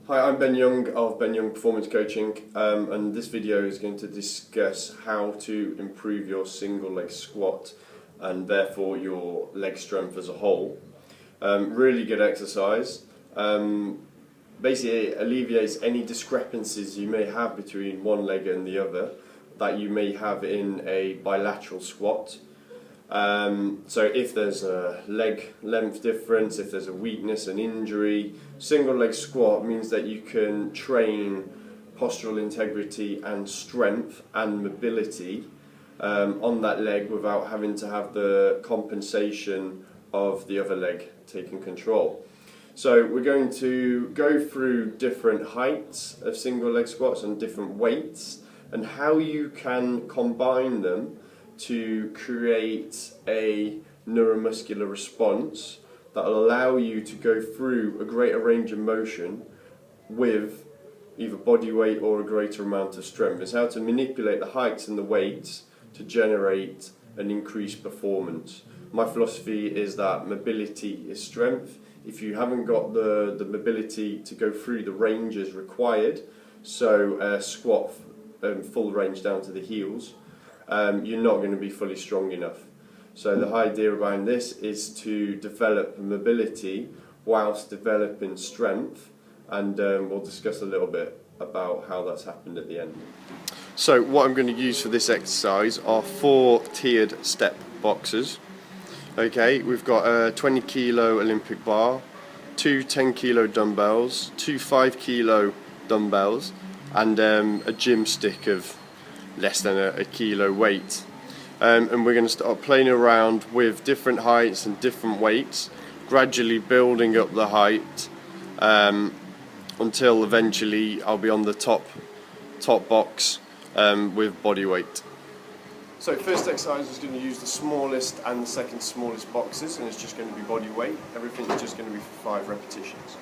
Hi, I'm Ben Young of Ben Young Performance Coaching, and this video is going to discuss how to improve your single leg squat and therefore your leg strength as a whole. Really good exercise. Basically it alleviates any discrepancies you may have between one leg and the other that you may have in a bilateral squat. So if there's a leg length difference, if there's a weakness, an injury, single leg squat means that you can train postural integrity and strength and mobility on that leg without having to have the compensation of the other leg taking control. So we're going to go through different heights of single leg squats and different weights and how you can combine them to create a neuromuscular response that will allow you to go through a greater range of motion with either body weight or a greater amount of strength. It's how to manipulate the heights and the weights to generate an increased performance. My philosophy is that mobility is strength. If you haven't got the mobility to go through the ranges required, so squat full range down to the heels, you're not going to be fully strong enough. So the idea behind this is to develop mobility whilst developing strength, and we'll discuss a little bit about how that's happened at the end. So what I'm going to use for this exercise are 4 tiered step boxes. Okay, we've got a 20 kilo Olympic bar, 2 10 kilo dumbbells, 2 5 kilo dumbbells, and a gym stick of less than a kilo weight. And we're going to start playing around with different heights and different weights, gradually building up the height until eventually I'll be on the top box with body weight. So first exercise is going to use the smallest and the second smallest boxes, and it's just going to be body weight. Everything's just going to be for 5 repetitions.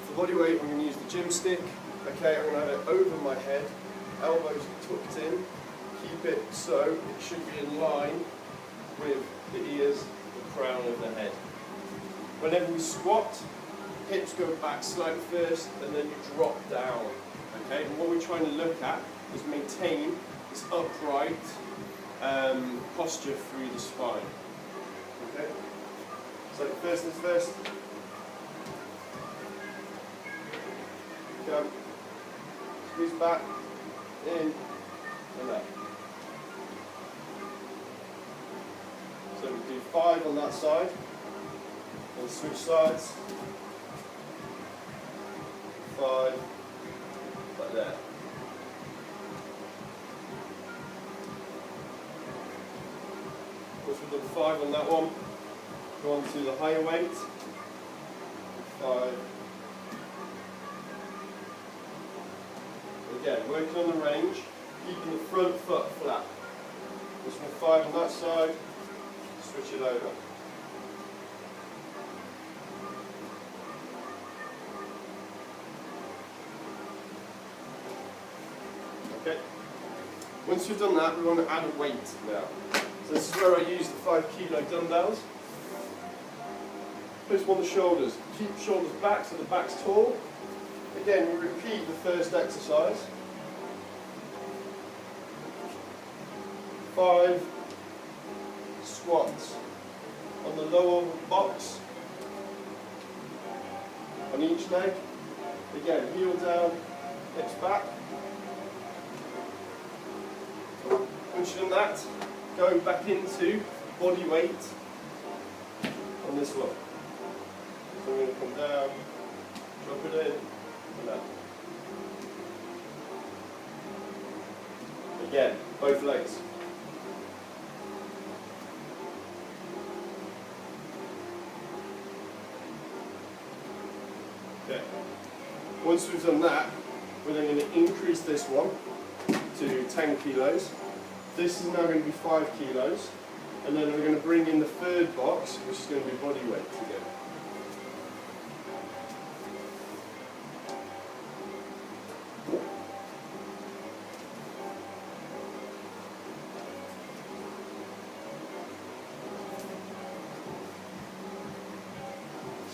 For body weight, I'm going to use the gym stick. Okay, I'm going to have it over my head, elbows tucked in, keep it so it should be in line with the ears, the crown of the head. Whenever we squat, hips go back slightly first and then you drop down. Okay, and what we're trying to look at is maintain this upright posture through the spine. Okay, so first things first. Go. Squeeze back, in, and out. So we do 5 on that side, and switch sides. 5, like that. Once we've done 5 on that one, go on to the higher weight. 5. Again, working on the range, keeping the front foot flat. Just with 5 on that side, switch it over. Okay. Once you've done that, we want to add a weight now. So this is where I use the 5 kilo dumbbells. Push them on the shoulders. Keep shoulders back so the back's tall. Again, we repeat the first exercise. 5 squats on the lower box, on each leg. Again, heel down, hips back. Once you've done that, go back into body weight on this one. So we're going to come down, drop it in, and out. Again, both legs. Okay. Once we've done that, we're then going to increase this one to 10 kilos. This is now going to be 5 kilos. And then we're going to bring in the third box, which is going to be body weight again.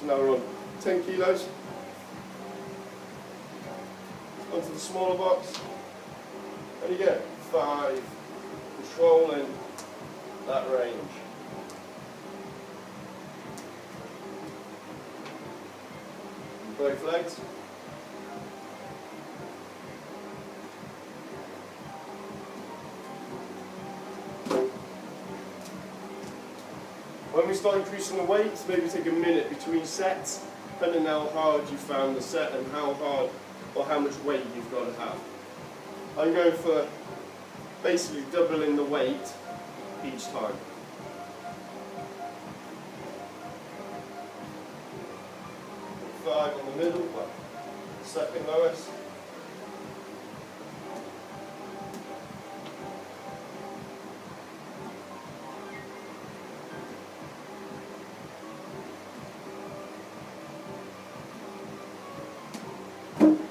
So now we're on 10 kilos. Onto the smaller box. And again, 5. Controlling that range. Both legs. When we start increasing the weights, maybe take a minute between sets, depending on how hard you found the set and how hard or how much weight you've got to have. I'm going for basically doubling the weight each time. Put 5 in the middle, but second lowest.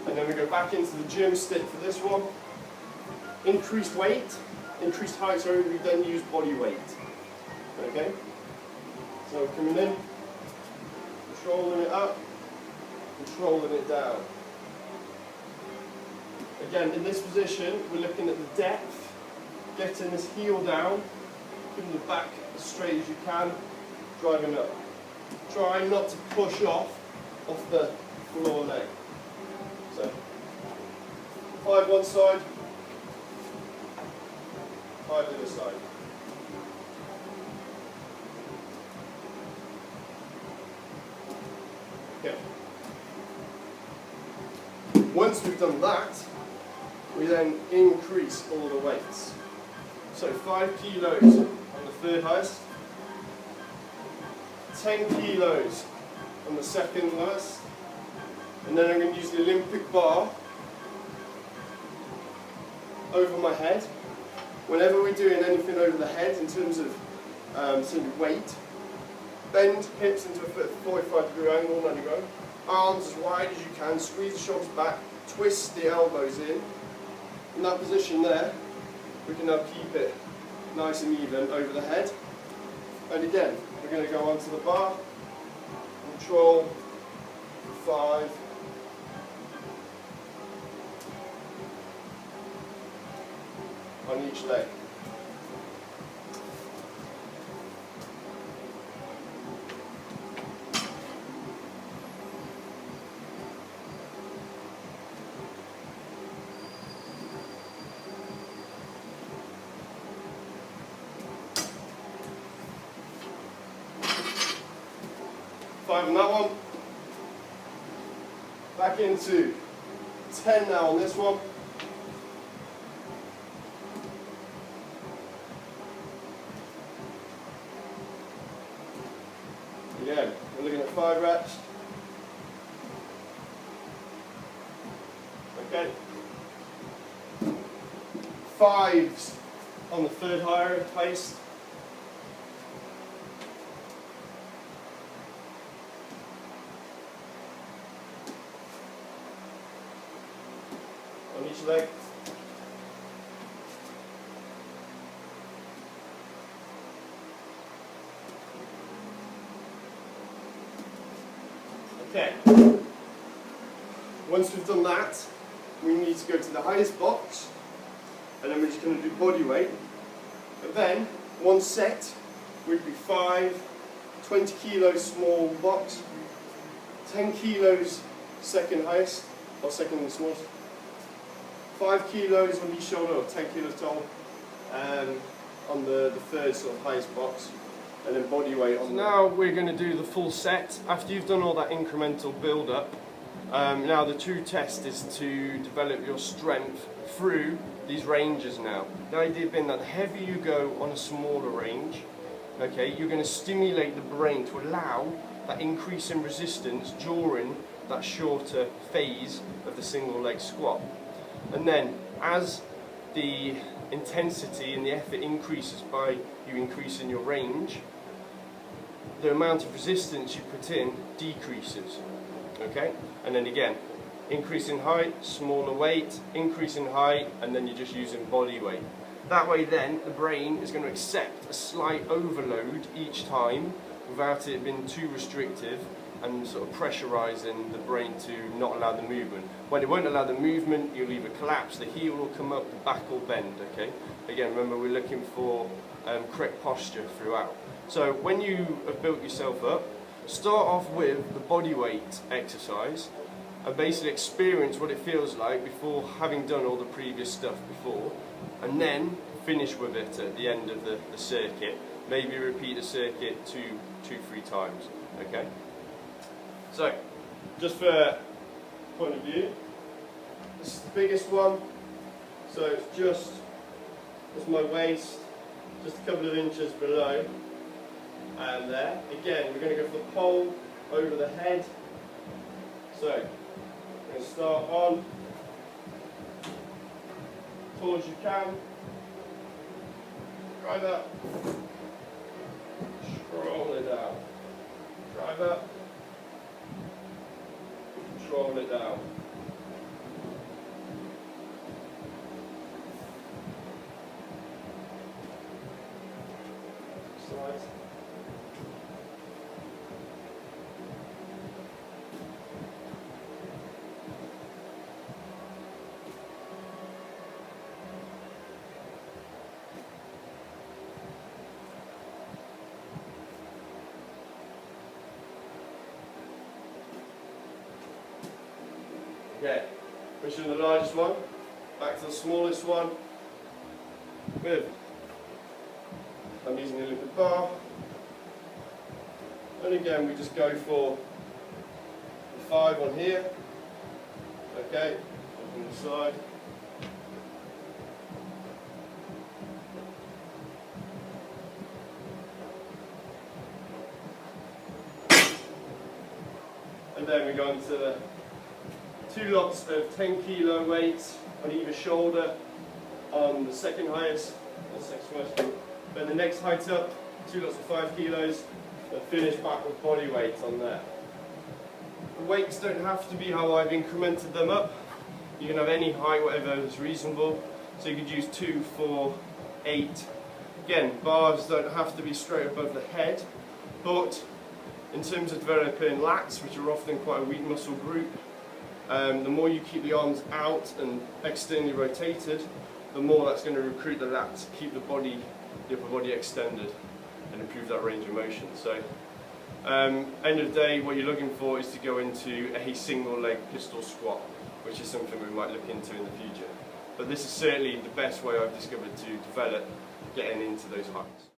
And then we go back into the gym stick for this one. Increased weight, increased height, sorry, we then use body weight. Okay? So we're coming in, controlling it up, controlling it down. Again, in this position, we're looking at the depth, getting this heel down, keeping the back as straight as you can, driving up. Try not to push off the floor leg. So, 5 one side, 5 the other side. Okay. Once we've done that, we then increase all the weights. So 5 kilos on the third highest, 10 kilos on the second lowest, and then I'm going to use the Olympic bar over my head. Whenever we're doing anything over the head in terms of weight, bend hips into a 45-degree angle, there you go. Arms as wide as you can, squeeze the shoulders back, twist the elbows in. In that position there, we can now keep it nice and even over the head. And again, we're going to go onto the bar, control 5, on each leg. Five on that one. Back into 10 now on this one. Again, we're looking at 5 reps. Okay. 5s on the third highest. On each leg. Okay. Once we've done that, we need to go to the highest box, and then we're just going to do body weight. But then, one set would be 5, 20 kilos small box, 10 kilos second highest, or second smallest, 5 kilos on each shoulder, or 10 kilos total, on the third sort of highest box. And then body weight on. So now we're going to do the full set. After you've done all that incremental build up, now the true test is to develop your strength through these ranges now. The idea being that the heavier you go on a smaller range, okay, you're going to stimulate the brain to allow that increase in resistance during that shorter phase of the single leg squat. And then as the intensity and the effort increases by you increasing your range, the amount of resistance you put in decreases. Okay? And then again, increase in height, smaller weight, increase in height, and then you're just using body weight. That way then, the brain is going to accept a slight overload each time without it being too restrictive, and sort of pressurising the brain to not allow the movement. When it won't allow the movement, you'll either collapse, the heel will come up, the back will bend, okay? Again, remember we're looking for correct posture throughout. So when you have built yourself up, start off with the body weight exercise and basically experience what it feels like before having done all the previous stuff before, and then finish with it at the end of the circuit. Maybe repeat the circuit two, 3 times, okay? So, just for point of view, this is the biggest one, so it's just, that's my waist, just a couple of inches below, and there. Again, we're going to go for the pole over the head, so we're going to start on, as tall as you can, drive up, scroll it down, drive up, control it down. Slides. Okay, pushing the largest one, back to the smallest one, with, I'm using the Olympic bar, and again we just go for the 5 on here, okay, on the side, and then we go into the 2 lots of 10 kilo weights on either shoulder on the second highest, then the next height up, 2 lots of 5 kilos, and finish back with body weight on there. The weights don't have to be how I've incremented them up. You can have any height, whatever is reasonable. So you could use 2, 4, 8. Again, bars don't have to be straight above the head, but in terms of developing lats, which are often quite a weak muscle group, the more you keep the arms out and externally rotated, the more that's going to recruit the lats, keep the upper body extended and improve that range of motion. So, end of the day, what you're looking for is to go into a single leg pistol squat, which is something we might look into in the future. But this is certainly the best way I've discovered to develop getting into those heights.